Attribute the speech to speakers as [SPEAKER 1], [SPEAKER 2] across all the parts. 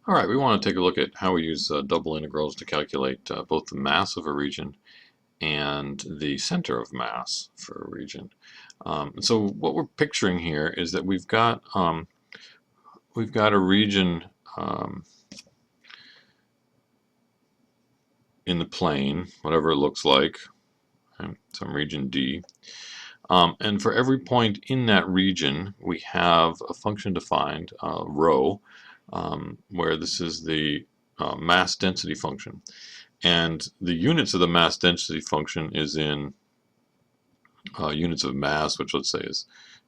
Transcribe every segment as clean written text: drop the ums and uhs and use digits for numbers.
[SPEAKER 1] All right, we want to take a look at how we use double integrals to calculate both the mass of a region and the center of mass for a region. So what we're picturing here is that we've got a region in the plane, whatever it looks like, right? Some region D. And for every point in that region, we have a function defined, rho, where this is the mass density function. And the units of the mass density function is in units of mass, which let's say is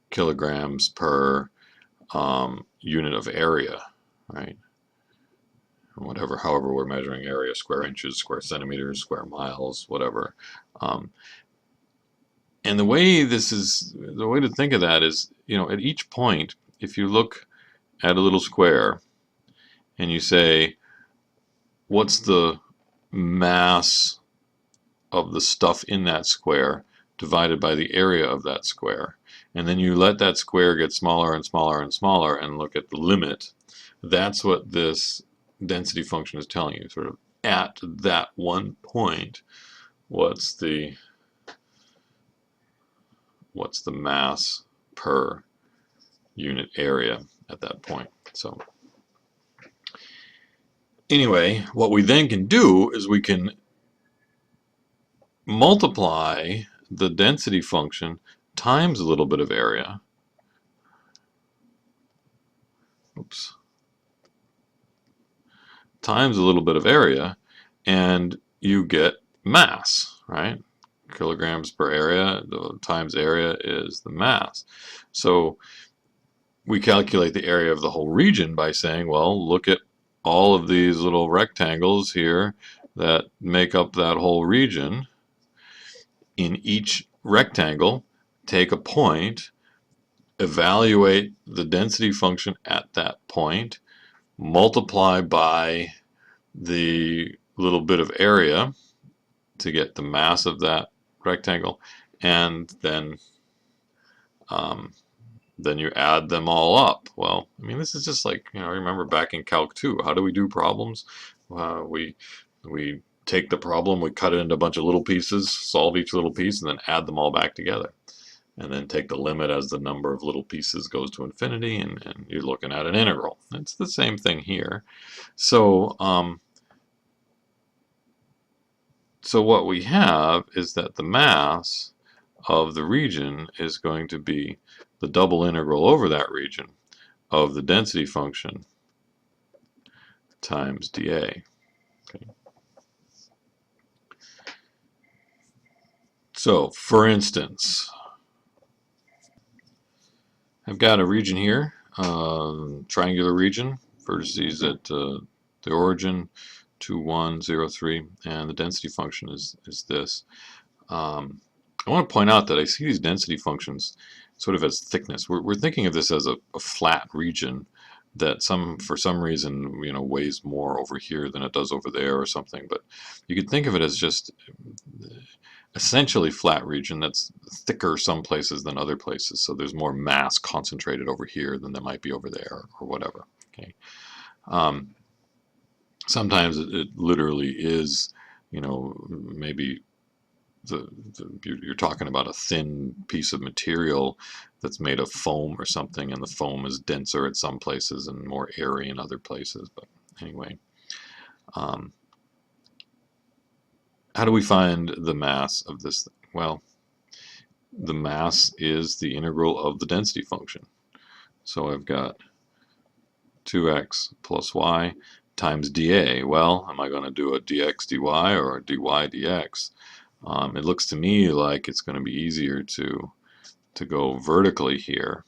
[SPEAKER 1] kilograms per unit of area, right? Whatever, however we're measuring area, square inches, square centimeters, square miles, whatever. And the way to think of that is, at each point, if you look at a little square and you say, what's the mass of the stuff in that square divided by the area of that square, and then you let that square get smaller and smaller and smaller and look at the limit, that's what this density function is telling you. Sort of at that one point, what's the mass per unit area at that point. So anyway, what we then can do is we can multiply the density function times a little bit of area. Oops. Times a little bit of area, and you get mass, right? Kilograms per area times area is the mass. So we calculate the area of the whole region by saying, well, look at all of these little rectangles here that make up that whole region. In each rectangle, take a point, evaluate the density function at that point, multiply by the little bit of area to get the mass of that rectangle, and then you add them all up. Well, I mean, this is just like, remember back in Calc 2, how do we do problems? We take the problem, we cut it into a bunch of little pieces, solve each little piece, and then add them all back together. And then take the limit as the number of little pieces goes to infinity, and you're looking at an integral. It's the same thing here. So, so what we have is that the mass of the region is going to be the double integral over that region of the density function times dA. Okay. So, for instance, I've got a region here, triangular region, vertices at the origin, 2, 1, 0, 3, and the density function is this. I want to point out that I see these density functions sort of as thickness. We're thinking of this as a flat region that for some reason weighs more over here than it does over there or something, but you could think of it as just essentially flat region that's thicker some places than other places, so there's more mass concentrated over here than there might be over there or whatever. Okay. Sometimes it literally is, maybe you're talking about a thin piece of material that's made of foam or something, and the foam is denser at some places and more airy in other places. But anyway, how do we find the mass of this thing? Well, the mass is the integral of the density function. So I've got 2x plus y times dA. Well, am I going to do a dx dy or a dy dx? It looks to me like it's going to be easier to go vertically here.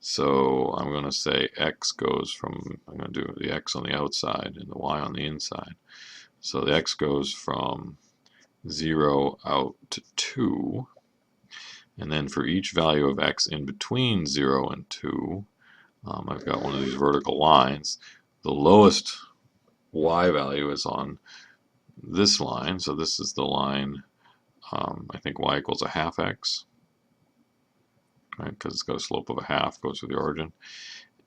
[SPEAKER 1] So I'm going to say x goes from, I'm going to do the x on the outside and the y on the inside. So the x goes from 0 out to 2. And then for each value of x in between 0 and 2, I've got one of these vertical lines. The lowest y value is on this line. So this is the line, I think y equals a half x, right? Because it's got a slope of a half, goes to the origin.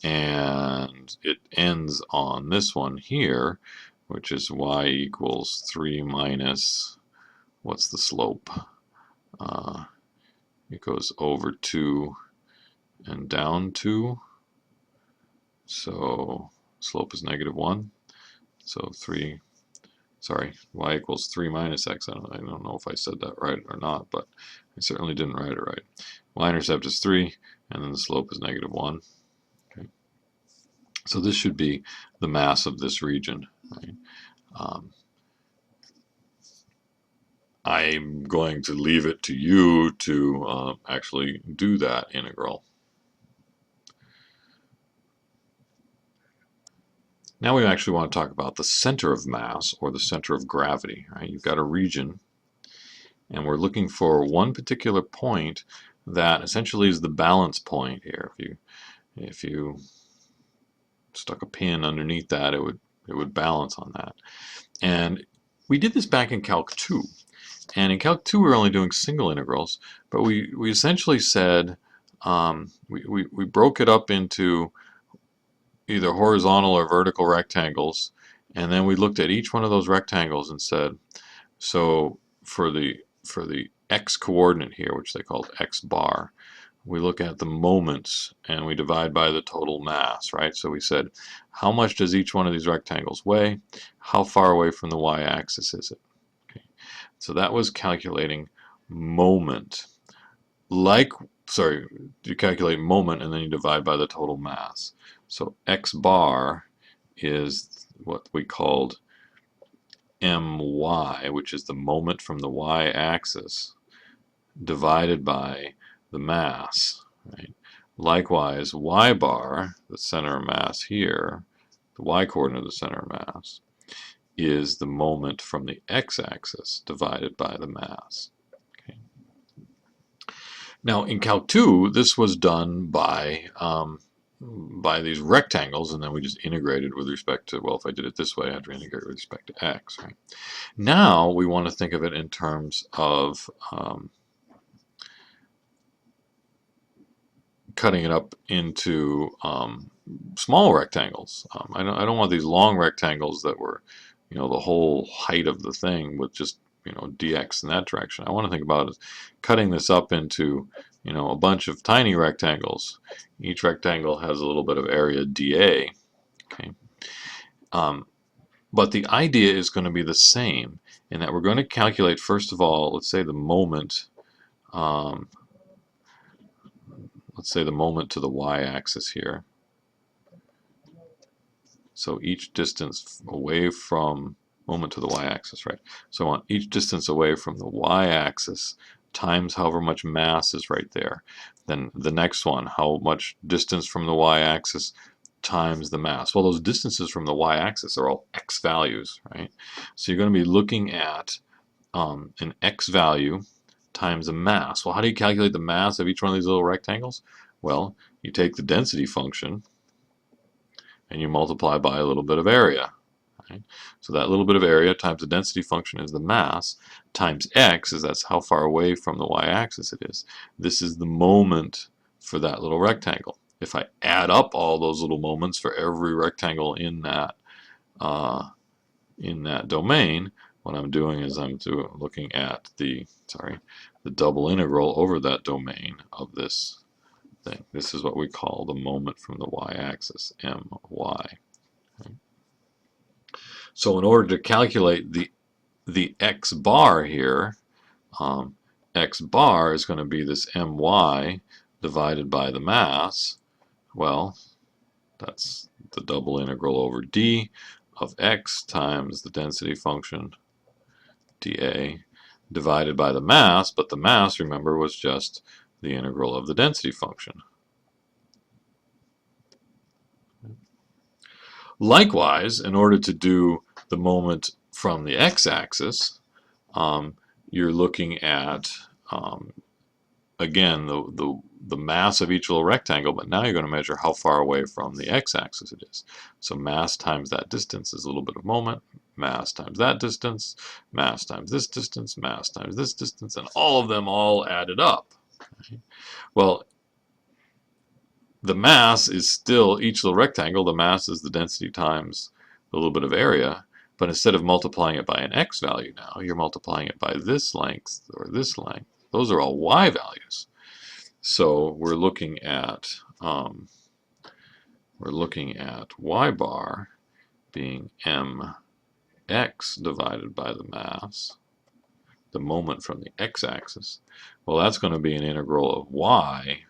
[SPEAKER 1] and it ends on this one here, which is y equals 3 minus, what's the slope? It goes over 2 and down 2, so slope is -1. So y equals 3 minus x. I don't know if I said that right or not, but I certainly didn't write it right. Y-intercept is 3, and then the slope is -1. Okay. So this should be the mass of this region. Right? I'm going to leave it to you to actually do that integral. Now we actually want to talk about the center of mass, or the center of gravity. Right? You've got a region, and we're looking for one particular point that essentially is the balance point here. If you stuck a pin underneath that, it would balance on that. And we did this back in Calc 2. And in Calc 2 we were only doing single integrals, but we essentially said, we broke it up into either horizontal or vertical rectangles, and then we looked at each one of those rectangles and said, so for the x coordinate here, which they called x bar, we look at the moments and we divide by the total mass, right? So we said, how much does each one of these rectangles weigh? How far away from the y-axis is it? Okay. So that was calculating moment. You calculate moment and then you divide by the total mass. So x bar is what we called my, which is the moment from the y-axis, divided by the mass. Right? Likewise, y bar, the center of mass here, the y-coordinate of the center of mass, is the moment from the x-axis divided by the mass. Okay. Now in Calc 2, this was done by these rectangles, and then we just integrated with respect to, well, if I did it this way, I have to integrate with respect to x. Right? Now we want to think of it in terms of cutting it up into small rectangles. I don't want these long rectangles that were, the whole height of the thing with just, dx in that direction. I want to think about it, cutting this up into, a bunch of tiny rectangles. Each rectangle has a little bit of area dA. Okay. But the idea is going to be the same in that we're going to calculate, first of all, let's say the moment. Let's say the moment to the y-axis here. So each distance away from moment to the y-axis, right? So I want each distance away from the y-axis times however much mass is right there. Then the next one, how much distance from the y-axis times the mass. Well, those distances from the y-axis are all x values, right? So you're going to be looking at an x value times a mass. Well, how do you calculate the mass of each one of these little rectangles? Well, you take the density function and you multiply by a little bit of area. Right? So that little bit of area times the density function is the mass, times x, is that's how far away from the y-axis it is. This is the moment for that little rectangle. If I add up all those little moments for every rectangle in that domain, what I'm doing is I'm looking at the double integral over that domain of this thing. This is what we call the moment from the y-axis, my. Okay. So in order to calculate the x bar here, x bar is going to be this my divided by the mass. Well, that's the double integral over d of x times the density function dA divided by the mass, but the mass, remember, was just the integral of the density function. Likewise, in order to do the moment from the x-axis, you're looking at, again, the mass of each little rectangle, but now you're going to measure how far away from the x-axis it is. So mass times that distance is a little bit of moment, mass times that distance, mass times this distance, mass times this distance, and all of them all added up. Right? Well, the mass is still, each little rectangle, the mass is the density times a little bit of area, but instead of multiplying it by an x value now, you're multiplying it by this length or this length. Those are all y values. So we're looking at y bar being mx divided by the mass, the moment from the x-axis. Well, that's going to be an integral of y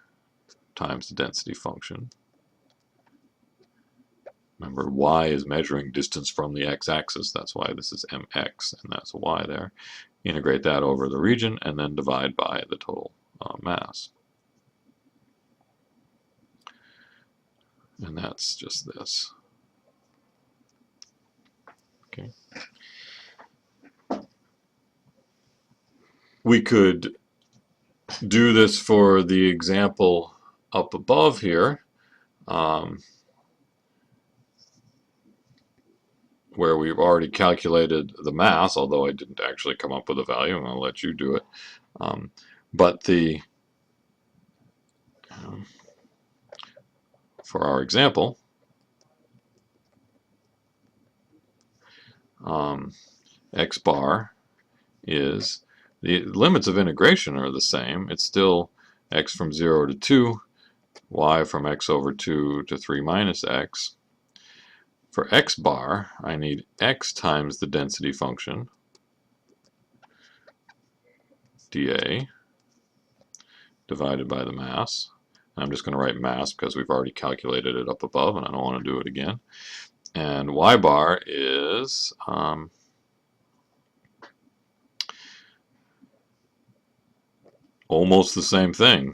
[SPEAKER 1] times the density function. Remember, y is measuring distance from the x-axis. That's why this is mx, and that's a y there. Integrate that over the region, and then divide by the total mass. And that's just this. Okay. We could do this for the example up above here, where we've already calculated the mass, although I didn't actually come up with a value. I'm going to let you do it. But for our example, x bar is, the limits of integration are the same. It's still x from 0 to 2, y from x over 2 to 3 minus x. For x bar, I need x times the density function, dA, divided by the mass. I'm just going to write mass because we've already calculated it up above and I don't want to do it again. And y bar is almost the same thing.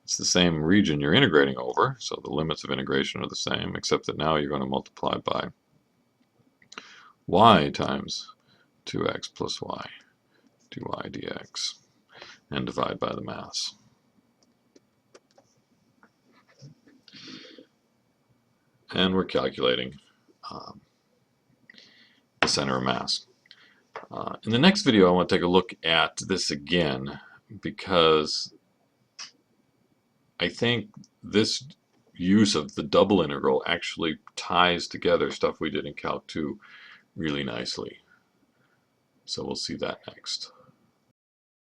[SPEAKER 1] It's the same region you're integrating over, so the limits of integration are the same, except that now you're going to multiply by y times 2x plus y dy dx and divide by the mass. And we're calculating the center of mass. In the next video, I want to take a look at this again, because I think this use of the double integral actually ties together stuff we did in Calc 2 really nicely. So we'll see that next.